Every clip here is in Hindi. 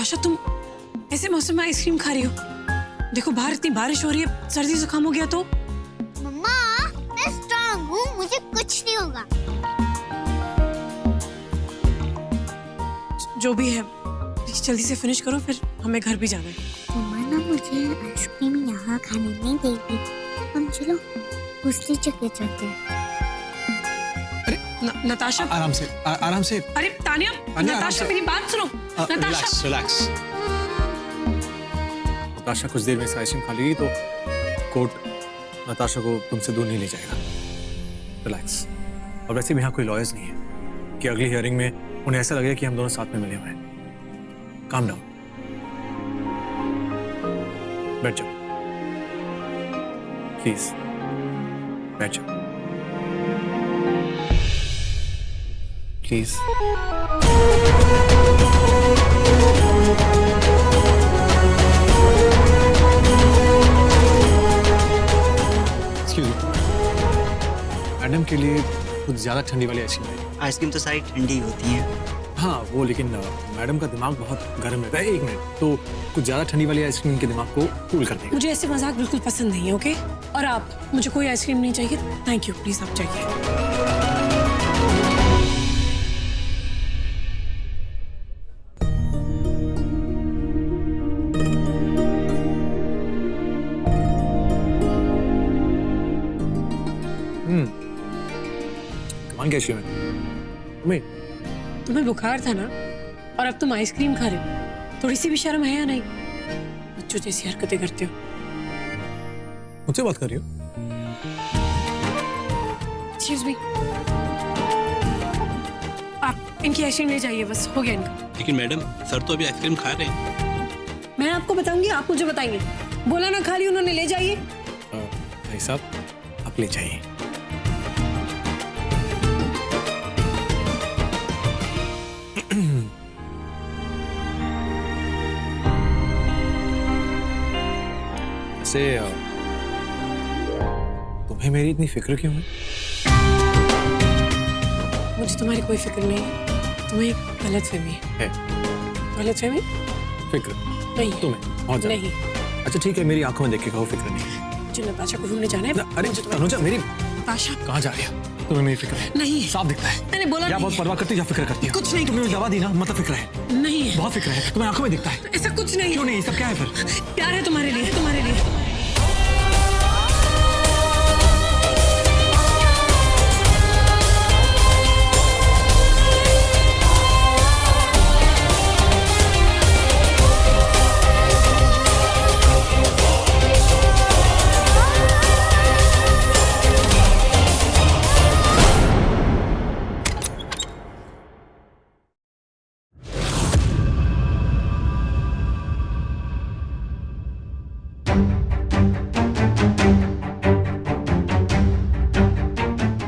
नताशा, तुम ऐसे मौसम में आइसक्रीम खा रही हो? देखो बाहर इतनी बारिश हो रही है, सर्दी जुकाम हो गया तो। मम्मा, मैं स्ट्रांग हूँ, मुझे कुछ नहीं होगा। जो भी है, प्लीज जल्दी से फिनिश करो, फिर हमें घर भी जाना है। मम्मा ना मुझे आइसक्रीम यहाँ खाने नहीं देगी। हम चलो दूसरी जगह चलते हैं। अरे नताशा, आराम से। अरे तानिया, नताशा मेरी बात सुनो। नताशा, रिलैक्स। नताशा कुछ देर में से आइसक्रीम खा लेगी तो कोर्ट नताशा को तुमसे दूर नहीं ले जाएगा। रिलैक्स। और वैसे भी यहाँ कोई लॉयर्स नहीं है कि अगली हियरिंग में उन्हें ऐसा लगे कि हम दोनों साथ में मिले हुए हैं। काम डाउन, बैठ जाओ प्लीज, बैठ जाओ प्लीज। एक्सक्यूज मी, मैडम के लिए कुछ ज्यादा ठंडी वाली आइसक्रीम है। आइसक्रीम तो सारी ठंडी होती है। हाँ वो, लेकिन मैडम का दिमाग बहुत गर्म रहता है। एक मिनट, तो कुछ ज्यादा ठंडी वाली आइसक्रीम के दिमाग को कूल कर देगा। मुझे ऐसे मजाक बिल्कुल पसंद नहीं है, ओके? और आप, मुझे कोई आइसक्रीम नहीं चाहिए, थैंक यू, प्लीज आप चाहिए। कमान कैसी है तुम्हें? तुम्हें बुखार था ना, और अब तुम आइसक्रीम खा रहे हो। थोड़ी सी भी शर्म है या नहीं? बच्चों जैसी हरकतें करते हो। मुझसे बात कर रही हो? एक्सक्यूज मी, आप इनकी आइसक्रीम ले जाइए, बस हो गया इनका। लेकिन मैडम, सर तो अभी आइसक्रीम खा रहे हैं। मैं आपको बताऊंगी, आप मुझे बताएंगे। बोला ना खा ली उन्होंने, ले जाइए। भाई साहब आप ले जाइए। वैसे तुम्हें मेरी इतनी फिक्र क्यों है? मुझे तुम्हारी कोई फिक्र नहीं है, तुम्हें एक गलतफहमी है। गलतफहमी? फिक्र नहीं तुम्हें बहुत ज्यादा। नहीं। अच्छा ठीक है, मेरी आंखों में देख के कहो फिक्र नहीं है। मुझे नताशा को ढूंढने जाना है। अरे मुझे तनुजा, मेरी नताशा कहाँ जा रही है? तुम्हें मेरी फिक्र है? नहीं है। साफ दिखता है। मैंने बोला या नहीं बहुत है। परवाह करती हो या फिक्र करती हो? कुछ नहीं। तुमने मुझे दवा दी ना, मतलब फिक्र है। नहीं है। बहुत फिक्र है, तुम्हें आंखों में दिखता है। ऐसा कुछ नहीं क्यों है। नहीं? सब क्या है फिर? प्यार है तुम्हारे लिए, तुम्हारे लिए।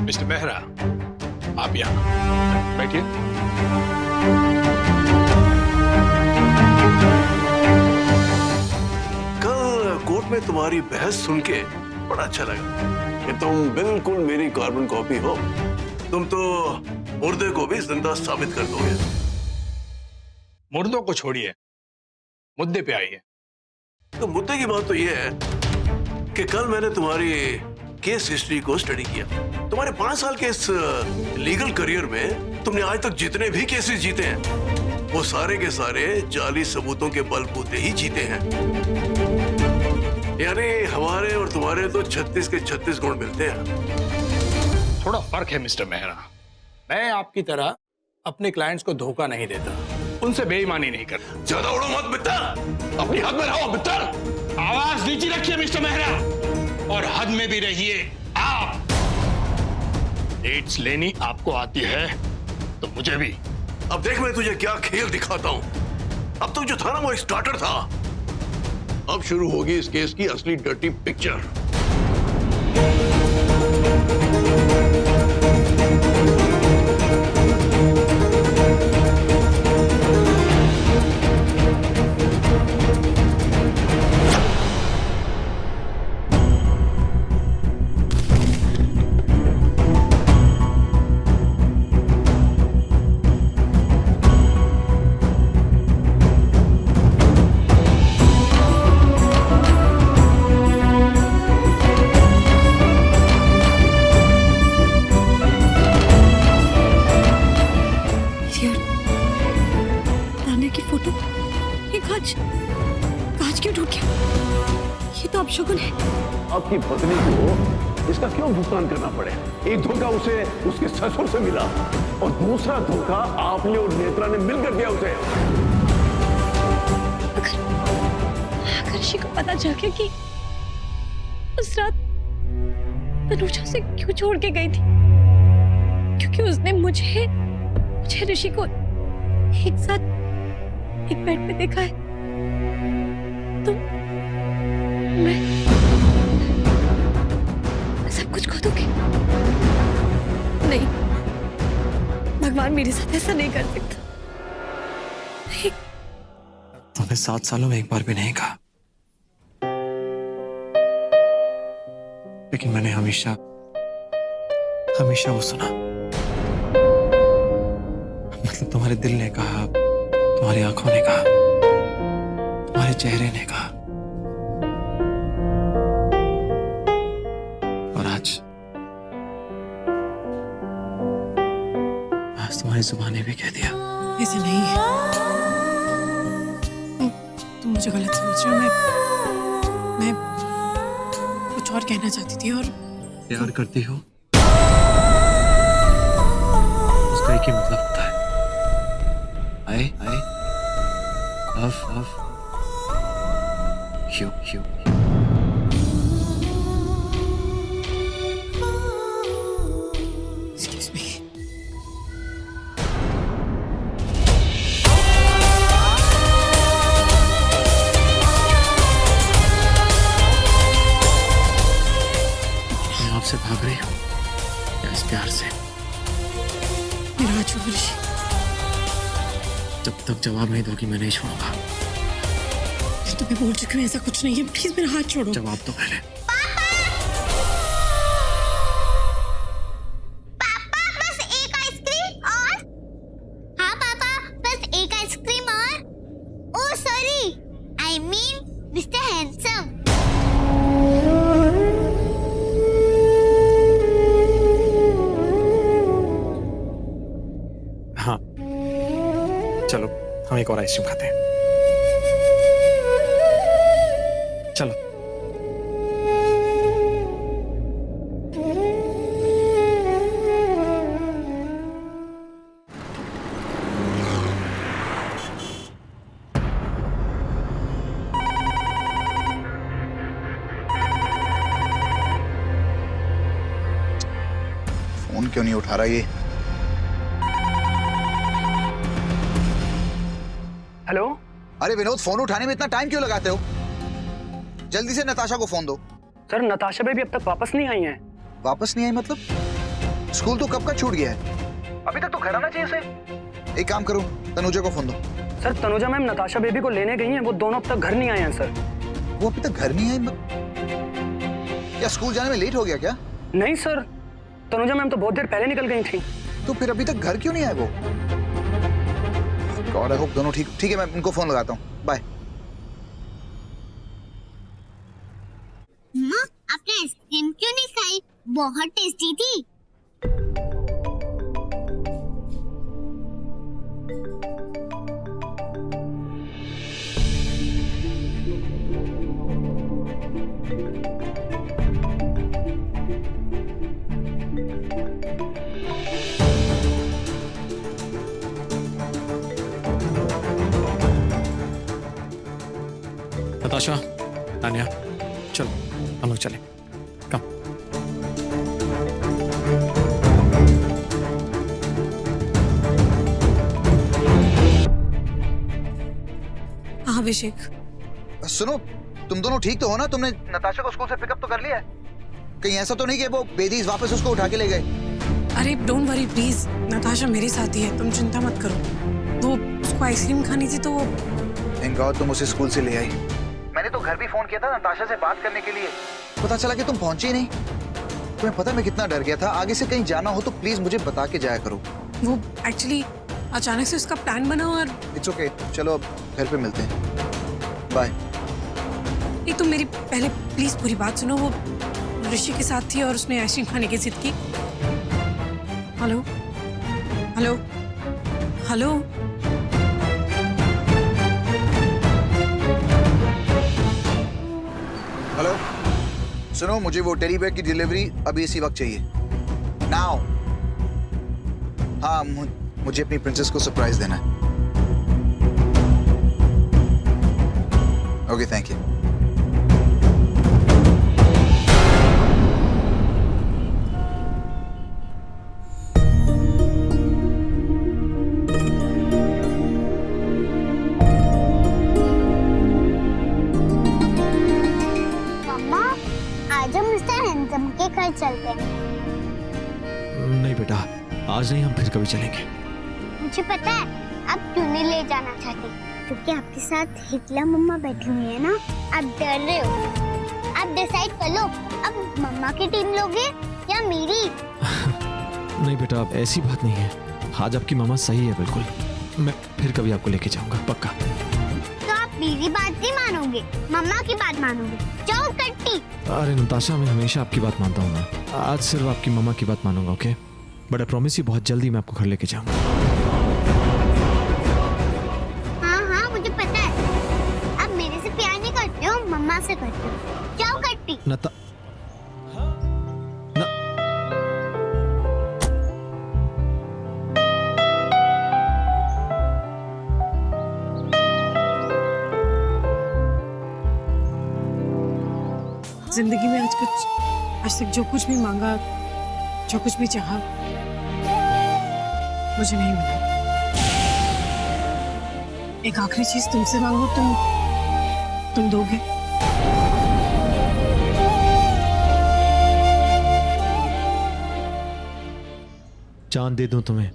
मिस्टर मेहरा, आप यहाँ बैठिए। कल कोर्ट में तुम्हारी बहस सुन के बड़ा अच्छा लगा कि तुम बिल्कुल मेरी कार्बन कॉपी हो। तुम तो मुर्दे को भी जिंदा साबित कर दोगे। मुर्दों को छोड़िए, मुद्दे पे आइए। तो मुद्दे की बात तो यह है कि कल मैंने तुम्हारी केस हिस्ट्री को स्टडी किया। तुम्हारे 5 साल के इस लीगल करियर में तुमने आज तक जितने भी केसेस जीते हैं वो सारे के सारे जाली सबूतों के बलबूते ही जीते हैं। यानी हमारे और तुम्हारे तो 36 के 36 गुण मिलते हैं। थोड़ा फर्क है मिस्टर मेहरा। मैं आपकी तरह अपने क्लाइंट्स को धोखा नहीं देता, उनसे बेईमानी नहीं करता। ज्यादा उड़ो मत मित्तर, अपनी हद में रहो मित्तर। आवाज नीचे रखिए मिस्टर मेहरा, और हद में भी रहिए आप। डेट्स लेनी आपको आती है तो मुझे भी। अब देख मैं तुझे क्या खेल दिखाता हूं। अब तक जो था ना वो एक स्टार्टर था, अब शुरू होगी इस केस की असली डर्टी पिक्चर। क्यों टूट गया? ये तो अपशगुन है। आपकी पत्नी को इसका क्यों भुगतान करना पड़े? एक धोखा उसे उसके ससुर से मिला और दूसरा धोखा आपने और नेत्रा ने मिलकर दिया उसे। अगर ऋषि को पता चल गया कि उस रात तनुजा से क्यों छोड़ के गई थी, क्योंकि उसने मुझे ऋषि को एक साथ एक बेड पे देखा है, तो मैं सब कुछ खो दूंगी। नहीं, भगवान मेरे साथ ऐसा नहीं कर सकता। नहीं। तुमने 7 सालों में एक बार भी नहीं कहा, लेकिन मैंने हमेशा वो सुना। मतलब तुम्हारे दिल ने कहा, तुम्हारी आंखों ने कहा, तुम्हारे चेहरे ने कहा, और आज तुम्हारी जुबान ने भी कह दिया। ऐसे नहीं है, तुम मुझे गलत समझ रहे हो। मैं कुछ और कहना चाहती थी। और प्यार करती हो उसका एक ही मतलब होता है, I love you. Excuse me. मैं आपसे भाग रही हूँ या इस प्यार से? मेरा हाथ छोड़ो ऋषि। जब तक जवाब नहीं दोगी मैं नहीं छोड़ूंगा। मैं तुम्हें बोल चुकी हूँ ऐसा कुछ नहीं है, प्लीज मेरा हाथ छोड़ो। जवाब दो पहले। पापा बस एक आइसक्रीम और। हाँ पापा बस एक आइसक्रीम और। Oh sorry, I mean mister handsome. हाँ चलो हम एक और आइसक्रीम खाते हैं। चलो। फोन क्यों नहीं उठा रहा ये? हेलो। अरे विनोद, फोन उठाने में इतना टाइम क्यों लगाते हो? जल्दी से नताशा को फोन दो। सर नताशा बेबी अब तक वापस नहीं आई हैं। वापस नहीं आई मतलब? स्कूल तो कब का छूट गया है, अभी तक तो घर आना चाहिए उसे। एक काम करो, तनुजा को फोन दो। Sir Tanuja ma'am Natasha baby को लेने गई हैं, वो दोनों अब तक घर नहीं आए हैं सर। वो अभी तक घर नहीं आई? क्या स्कूल जाने में लेट हो गया क्या? नहीं सर, तनुजा मैम तो बहुत देर पहले निकल गई थी। तो फिर अभी तक घर क्यों नहीं आए वो? गॉड आई होप दोनों ठीक है, मैं उनको फोन लगाता हूँ। बाय। माँ आपने आइसक्रीम क्यों नहीं खाई? बहुत टेस्टी थी। नताशा, तानिया, चलो हम लोग चलें। कम। हाँ अभिषेक। सुनो, तुम दोनों ठीक तो हो ना? तुमने नताशा को स्कूल से पिकअप तो कर लिया है? कहीं ऐसा तो नहीं कि वो बेदीज वापस उसको उठा के ले गए? अरे डोंट वरी प्लीज, नताशा मेरे साथ ही है, तुम चिंता मत करो। वो उसको आइसक्रीम खानी थी तो वो। थैंक गॉड तुम उसे स्कूल से ले आई। मैंने तो घर भी फोन किया था नताशा से बात करने के लिए, पता चला कि तुम पहुंचे ही नहीं। तुम्हें पता मैं कितना डर गया था। आगे से कहीं जाना हो तो प्लीज मुझे बता के जाया करो। वो एक्चुअली अचानक से उसका प्लान बना और। इट्स ओके, चलो अब घर पे मिलते हैं। बाय। ये तुम मेरी पहले प्लीज पूरी बात सुनो। वो ऋषि के साथ थी और उसने आइसक्रीम खाने की जिद की। हेलो हेलो हेलो सुनो, मुझे वो टेडी बेयर की डिलीवरी अभी इसी वक्त चाहिए, नाउ। हाँ, मुझे अपनी प्रिंसेस को सरप्राइज देना है। Okay, thank you. मम्मा, आज हम मिस्टर हैंडसम के घर चलते हैं। नहीं बेटा, आज नहीं, हम फिर कभी चलेंगे। मुझे पता है आप क्यों नहीं ले जाना चाहते, क्योंकि आपके साथ हिटलर मम्मा बैठी हुई है ना, आप डर रहे हो। आप डिसाइड कर लो, अब मम्मा की टीम लोगे या मेरी। नहीं बेटा, अब ऐसी बात नहीं है। आज आपकी मामा सही है बिल्कुल। मैं फिर कभी आपको लेके जाऊंगा, पक्का। तो आप मेरी बात नहीं मानोगे, मम्मा की बात मानोगे। जाओ कट्टी। अरे नताशा, मैं हमेशा आपकी बात मानता हूँ ना। आज सिर्फ आपकी मामा की बात मानूंगा, okay? But I promise you, बहुत जल्दी मैं आपको घर लेके जाऊंगा। हाँ हाँ, मुझे पता है। आप मेरे से प्यार नहीं करते हो, मम्मा से करते हो। जाओ कट्टी। नता न... जिंदगी में आज तक जो कुछ भी मांगा, जो कुछ भी चाहा, मुझे नहीं मिला। एक आखिरी चीज तुमसे मांगू, तुम दोगे? जान दे दूं तुम्हें?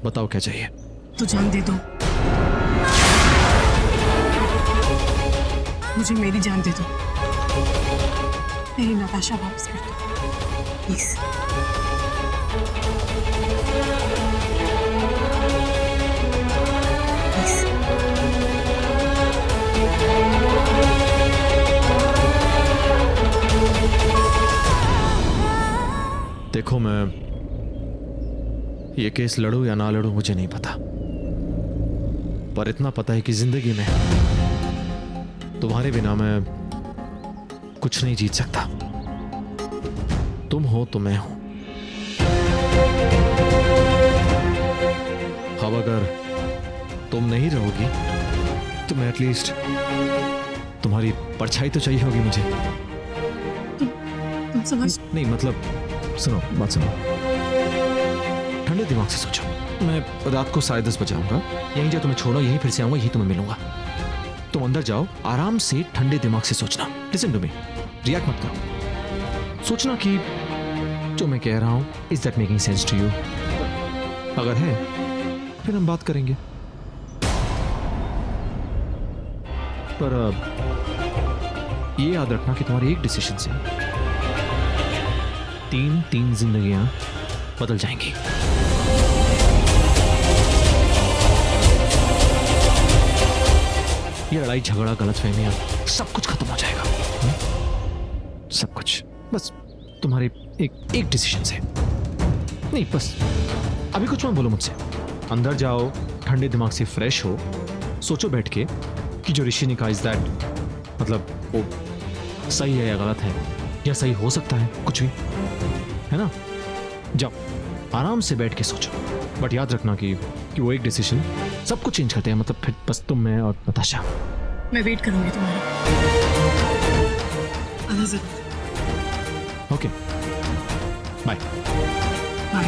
बताओ क्या चाहिए? तो जान दे दो। मुझे मेरी जान दे दो। मेरी नताशा वापस कर दो, प्लीज। देखो, मैं ये केस लड़ूं या ना लड़ूं मुझे नहीं पता, पर इतना पता है कि जिंदगी में तुम्हारे बिना मैं कुछ नहीं जीत सकता। तुम हो तो मैं हूं। अब अगर तुम नहीं रहोगी तो मैं एटलीस्ट तुम्हारी परछाई तो चाहिए होगी मुझे। तुम समझ नहीं, मतलब सुनो, बात सुनो। ठंडे दिमाग से सोचो। मैं रात को 10:30 बजे आऊंगा, यहीं जा तुम्हें छोड़ो, यहीं फिर से आऊंगा, यहीं तुम्हें मिलूंगा। तुम अंदर जाओ, आराम से ठंडे दिमाग से सोचना। लिसन टू मी, रिएक्ट मत करो। सोचना कि जो मैं कह रहा हूं, is that making sense to you? अगर है फिर हम बात करेंगे, पर ये याद रखना कि तुम्हारी एक डिसीजन से तीन जिंदगियां बदल जाएंगी। ये लड़ाई झगड़ा, गलतफहमियां, सब कुछ खत्म हो जाएगा। सब कुछ बस तुम्हारे एक डिसीजन से। नहीं, बस अभी कुछ मत बोलो मुझसे। अंदर जाओ, ठंडे दिमाग से फ्रेश हो, सोचो बैठ के कि जो ऋषि ने कहा इज दैट, मतलब वो सही है या गलत है, या सही हो सकता है, कुछ भी है ना। जाओ, आराम से बैठ के सोचो, बट याद रखना कि वो एक डिसीजन सब कुछ चेंज करते हैं। मतलब फिर बस तुम, मैं और नताशा। मैं वेट करूंगी तुम्हारा। आना जरूर। Okay, bye. बाय।